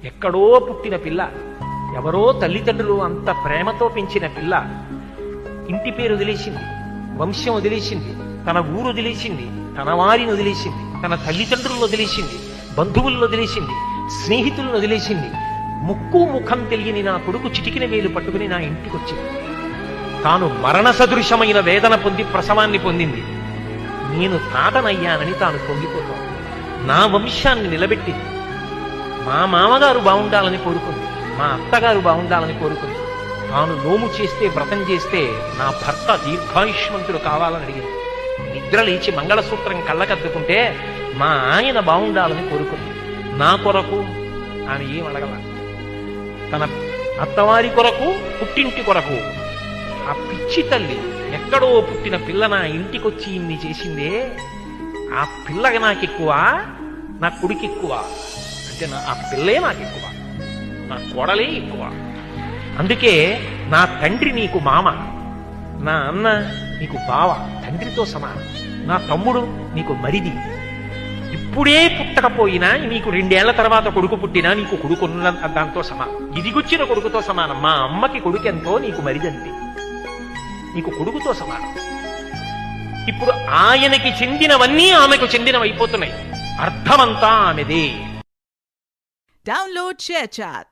ఎక్కడో పుట్టిన పిల్ల, ఎవరో తల్లిదండ్రులు అంత ప్రేమతో పెంచిన పిల్ల ఇంటి పేరు వదిలేసింది, వంశం వదిలేసింది, తన ఊరు వదిలేసింది, తన వారిని వదిలేసింది, తన తల్లిదండ్రులను వదిలేసింది, బంధువులను వదిలేసింది, స్నేహితులను వదిలేసింది. ముక్కు ముఖం తెలియని నా కొడుకు చిటికిన వేలు పట్టుకుని నా ఇంటికి వచ్చింది. తాను మరణ సదృశమైన వేదన పొంది ప్రసవాన్ని పొందింది. నేను తాతనయ్యానని తాను పొంగిపోతాను. నా వంశాన్ని నిలబెట్టింది. మా మామగారు బాగుండాలని కోరుకుంది, మా అత్తగారు బాగుండాలని కోరుకుంది. తాను నోము చేస్తే, వ్రతం చేస్తే నా భర్త దీర్ఘాయుష్మంతుడు కావాలని అడిగింది. నిద్ర లేచి మంగళసూత్రం కళ్ళకద్దుకుంటే మా ఆయన బాగుండాలని కోరుకుంది. నా కొరకు ఆమె ఏం అడగల. తన అత్తవారి కొరకు, పుట్టింటి కొరకు. ఆ పిచ్చి తల్లి ఎక్కడో పుట్టిన పిల్ల నా ఇంటికొచ్చి ఇన్ని చేసిందే, ఆ పిల్లగా నాకెక్కువ, నా కొడుకు ఎక్కువ అంటే ఆ పిల్లే నాకెక్కువ, నా కోడలే ఎక్కువ. అందుకే నా తండ్రి నీకు మామ, నా అన్న నీకు బావ, తండ్రితో సమానం. నా తమ్ముడు నీకు మరిది. ఇప్పుడే పుట్టకపోయినా నీకు 2 ఏళ్ల తర్వాత కొడుకు పుట్టినా నీకు కొడుకున్న దాంతో సమానం. ఇదిగొచ్చిన కొడుకుతో సమానం. మా అమ్మకి కొడుకెంతో నీకు మరిదంతే, నీకు కొడుకుతో సమానం. ఇప్పుడు ఆయనకి చెందినవన్నీ ఆమెకు చెందినవైపోతున్నాయి. అర్థమంతా ఆమెదే. Download ShareChat.